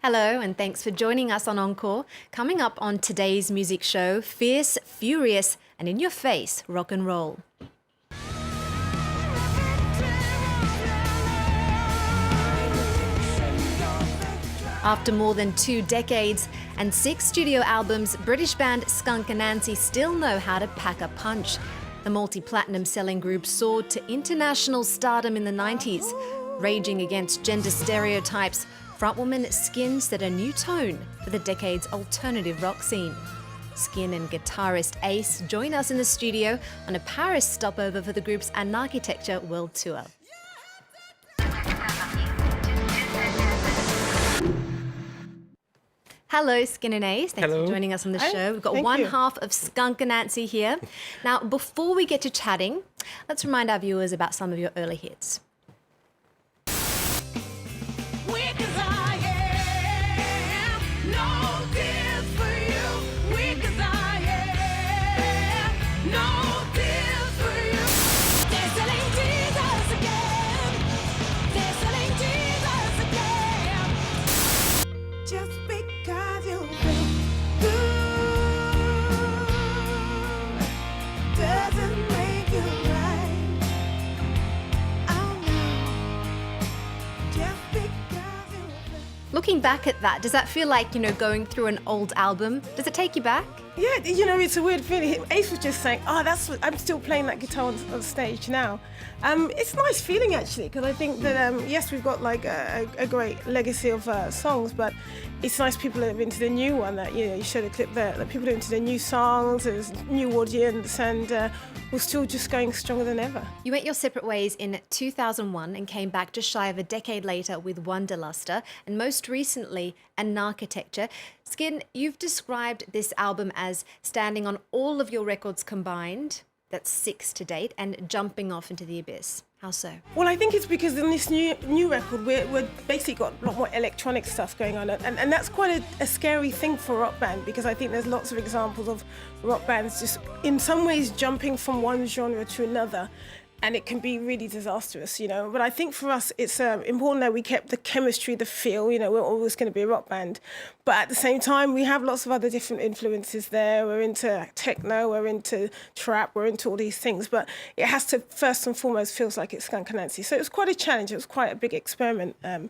Hello, and thanks for joining us on Encore. Coming up on today's music show, fierce, furious, and in your face rock and roll. After more than 2 decades and 6 studio albums, British band Skunk and Anansie still know how to pack a punch. The multi-platinum selling group soared to international stardom in the 90s. Raging against gender stereotypes, frontwoman Skyn set a new tone for the decade's alternative rock scene. Skyn and guitarist Ace join us in the studio on a Paris stopover for the group's Anarchitecture World Tour. Hello, Skyn and Ace. Thanks for joining us on the show. We've got one half of Skunk and Anansie here. Now, before we get to chatting, let's remind our viewers about some of your early hits. Looking back at that, does that feel like, going through an old album? Does it take you back? Yeah, it's a weird feeling. Ace was just saying, I'm still playing that guitar on stage now. It's a nice feeling, actually, because I think that, yes, we've got like a great legacy of songs, but it's nice people are into the new one, that, you showed a clip there, that people are into the new songs, there's new audience, and we're still just going stronger than ever. You went your separate ways in 2001 and came back just shy of a decade later with Wonderluster, and most recently, Anarchitecture. Skyn, you've described this album as standing on all of your records combined, that's 6 to date, and jumping off into the abyss. How so? Well, I think it's because in this new record, we're basically got a lot more electronic stuff going on, and that's quite a scary thing for a rock band, because I think there's lots of examples of rock bands just in some ways jumping from one genre to another, and it can be really disastrous, But I think for us, it's important that we kept the chemistry, the feel, we're always going to be a rock band. But at the same time, we have lots of other different influences there. We're into techno, we're into trap, we're into all these things. But it has to, first and foremost, feels like it's Skunk and Anansie. So it was quite a challenge. It was quite a big experiment. I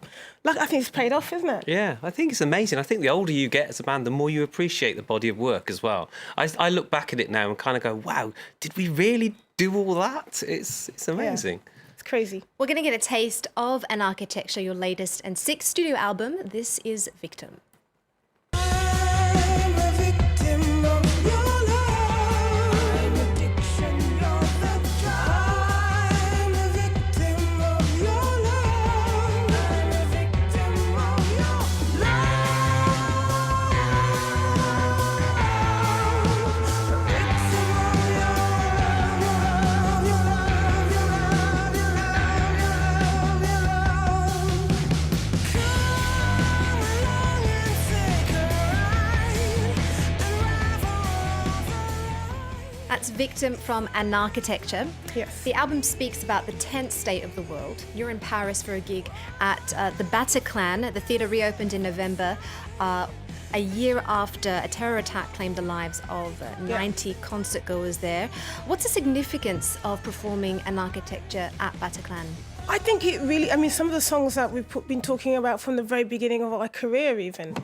think it's paid off, isn't it? Yeah, I think it's amazing. I think the older you get as a band, the more you appreciate the body of work as well. I look back at it now and kind of go, wow, did we really do all that? It's amazing. Yeah, it's crazy. We're going to get a taste of Anarchitecture, your latest and 6th studio album. This is Victim. That's Victim from Anarchitecture. Yes. The album speaks about the tense state of the world. You're in Paris for a gig at the Bataclan. The theatre reopened in November, a year after a terror attack claimed the lives of 90 concert goers there. What's the significance of performing Anarchitecture at Bataclan? I think it really, some of the songs that we've been talking about from the very beginning of our career even,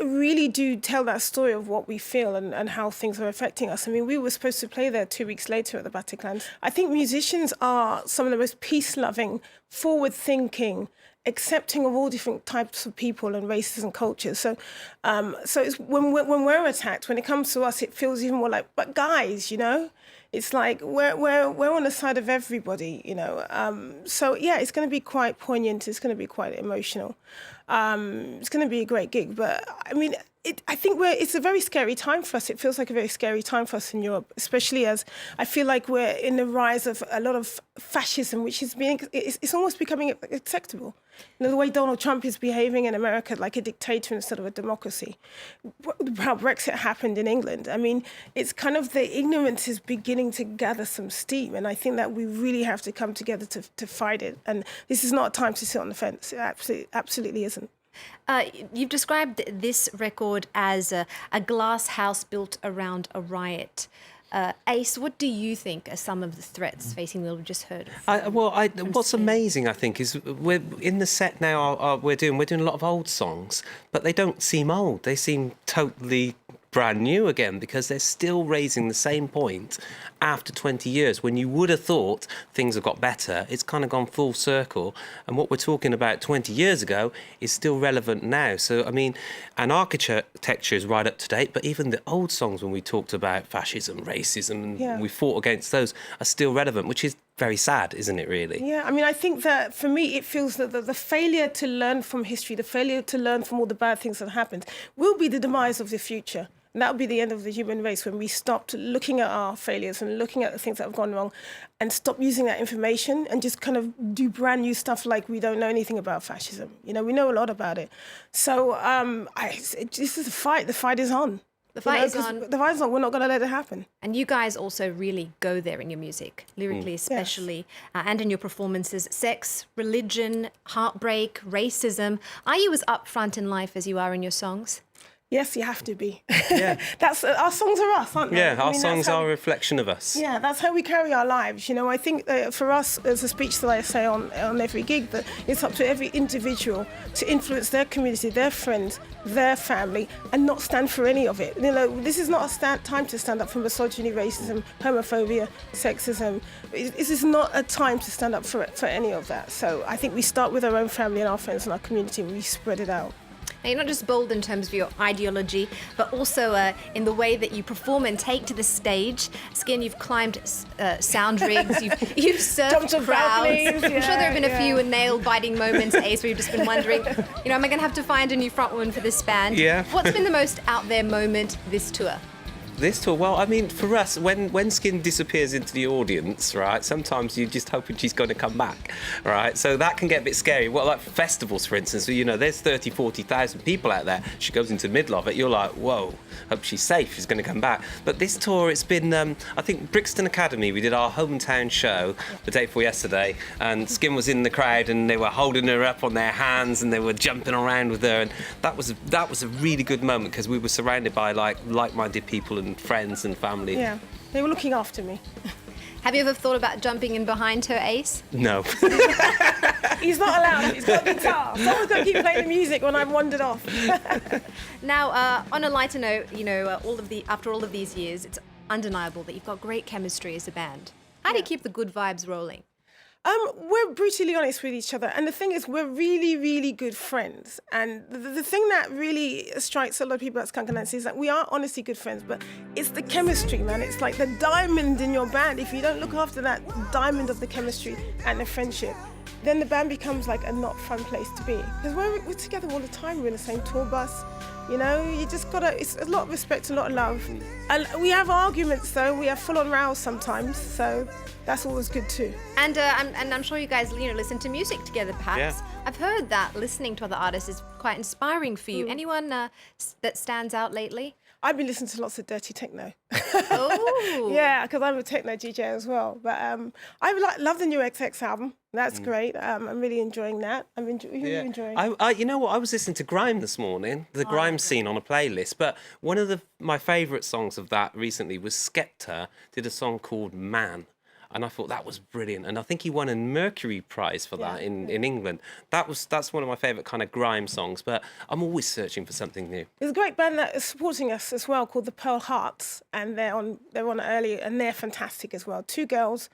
really do tell that story of what we feel and how things are affecting us. We were supposed to play there 2 weeks later at the Bataclan. I think musicians are some of the most peace-loving, forward-thinking, accepting of all different types of people and races and cultures. So it's when we're attacked, when it comes to us, it feels even more like, but guys, it's like we're on the side of everybody, So yeah, it's going to be quite poignant. It's going to be quite emotional. It's going to be a great gig, but I think it's a very scary time for us. It feels like a very scary time for us in Europe, especially as I feel like we're in the rise of a lot of fascism, which is it's almost becoming acceptable. The way Donald Trump is behaving in America, like a dictator instead of a democracy. How Brexit happened in England. It's kind of the ignorance is beginning to gather some steam, and I think that we really have to come together to fight it. And this is not a time to sit on the fence. It absolutely isn't. You've described this record as a glass house built around a riot. Ace, what do you think are some of the threats facing what we've just heard? What's amazing, I think, is we're in the set now. We're doing a lot of old songs, but they don't seem old. They seem totally brand new again because they're still raising the same point after 20 years. When you would have thought things have got better, it's kind of gone full circle. And what we're talking about 20 years ago is still relevant now. So, I mean, and architecture is right up to date, but even the old songs when we talked about fascism, racism, and we fought against those are still relevant, which is very sad, isn't it, really? Yeah, I mean, I think that for me, it feels that the failure to learn from history, the failure to learn from all the bad things that happened, will be the demise of the future. And that will be the end of the human race when we stopped looking at our failures and looking at the things that have gone wrong and stop using that information and just kind of do brand new stuff like we don't know anything about fascism. You know, we know a lot about it. So this is a fight. The fight is on. The fight is on. The fight is on. We're not going to let it happen. And you guys also really go there in your music, lyrically especially, and in your performances. Sex, religion, heartbreak, racism. Are you as upfront in life as you are in your songs? Yes, you have to be. Yeah. That's our songs are us, aren't they? Yeah, our songs are a reflection of us. Yeah, that's how we carry our lives. You know, I think for us, there's a speech that I say on every gig that it's up to every individual to influence their community, their friends, their family, and not stand for any of it. You know, this is not a time to stand up for misogyny, racism, homophobia, sexism. This is not a time to stand up for any of that. So I think we start with our own family and our friends and our community, and we spread it out. Now, you're not just bold in terms of your ideology, but also in the way that you perform and take to the stage. Skin, you've climbed sound rigs, you've surfed crowds. I'm sure there have been a few nail-biting moments, Ace, where you've just been wondering, you know, am I going to have to find a new frontwoman for this band? Yeah. What's been the most out there moment this tour? This tour, well, I mean, for us, when Skin disappears into the audience, right, sometimes you're just hoping she's going to come back, right? So that can get a bit scary. Well, like festivals, for instance, you know, there's 30, 40,000 people out there. She goes into the middle of it. You're like, whoa, hope she's safe. She's going to come back. But this tour, it's been, I think, Brixton Academy. We did our hometown show the day before yesterday, and Skin was in the crowd, and they were holding her up on their hands, and they were jumping around with her, and that was a really good moment because we were surrounded by like-minded people and friends and family. Yeah, they were looking after me. Have you ever thought about jumping in behind her, Ace? No. He's not allowed. He's got a guitar. Someone's got to keep playing the music when I've wandered off. Now, on a lighter note, you know, after all of these years, it's undeniable that you've got great chemistry as a band. How do you keep the good vibes rolling? We're brutally honest with each other. And the thing is, we're really, really good friends. And the thing that really strikes a lot of people at Skunk and Anansie is that we are honestly good friends, but it's the chemistry, man. It's like the diamond in your band. If you don't look after that diamond of the chemistry and the friendship, then the band becomes like a not fun place to be. Because we're together all the time. We're in the same tour bus. You know, you just gotta, it's a lot of respect, a lot of love. And we have arguments though, we have full-on rows sometimes, so that's always good too. And I'm sure you guys, you know, listen to music together perhaps. Yeah. I've heard that listening to other artists is quite inspiring for you. Anyone that stands out lately? I've been listening to lots of dirty techno. Oh. Yeah, because I'm a techno DJ as well. But I love the new XX album. That's great. I'm really enjoying that. Who are you enjoying? You know what? I was listening to grime this morning, the grime scene on a playlist. But one of my favourite songs of that recently was Skepta did a song called Man. And I thought that was brilliant. And I think he won a Mercury Prize for that in England. That's one of my favourite kind of grime songs. But I'm always searching for something new. There's a great band that is supporting us as well called the Pearl Hearts. And they're on early, and they're fantastic as well. Two girls,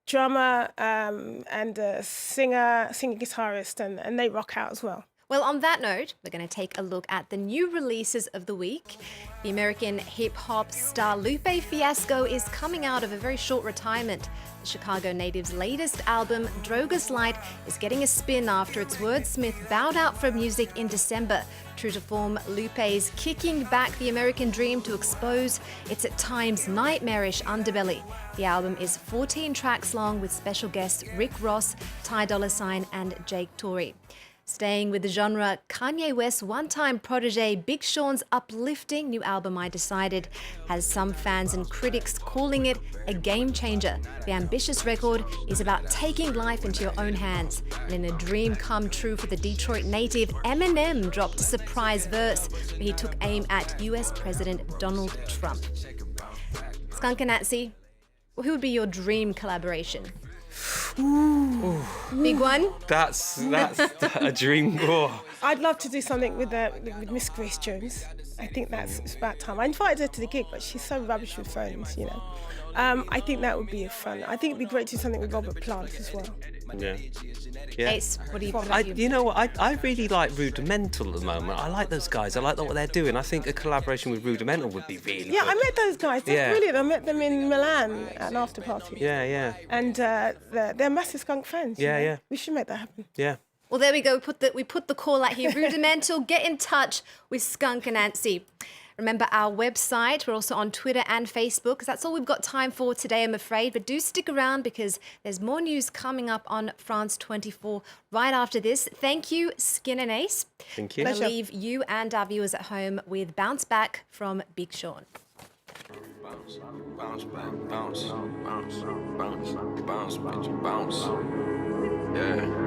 drummer and a singer guitarist, and they rock out as well. Well, on that note, we're going to take a look at the new releases of the week. The American hip-hop star Lupe Fiasco is coming out of a very short retirement. The Chicago native's latest album, Drogas Light, is getting a spin after its wordsmith bowed out from music in December. True to form, Lupe's kicking back the American dream to expose its at times nightmarish underbelly. The album is 14 tracks long with special guests Rick Ross, Ty Dolla $ign and Jake Torrey. Staying with the genre, Kanye West's one-time protege Big Sean's uplifting new album I Decided has some fans and critics calling it a game changer. The ambitious record is about taking life into your own hands. And in a dream come true for the Detroit native, Eminem dropped a surprise verse where he took aim at US President Donald Trump. Skunk and Anansie, who would be your dream collaboration? Ooh. Big one? That's a dream. Oh. I'd love to do something with Miss Grace Jones. I think it's about time. I invited her to the gig, but she's so rubbish with phones, you know. I think that would be fun. I think it'd be great to do something with Robert Plant as well. Yeah. Ace, what do you think? You know what? I really like Rudimental at the moment. I like those guys. I like what they're doing. I think a collaboration with Rudimental would be really good. I met those guys. They're brilliant. I met them in Milan at an after party. Yeah. And they're massive Skunk fans. Yeah. We should make that happen. Yeah. Well, there we go. We put the call out here. Rudimental, get in touch with Skunk and Anansie. Remember our website. We're also on Twitter and Facebook. That's all we've got time for today, I'm afraid. But do stick around because there's more news coming up on France 24 right after this. Thank you, Skin and Ace. Thank you. I'll leave you and our viewers at home with Bounce Back from Big Sean. Bounce, bounce back, bounce, bounce, bounce, bounce, bounce, bounce. Yeah.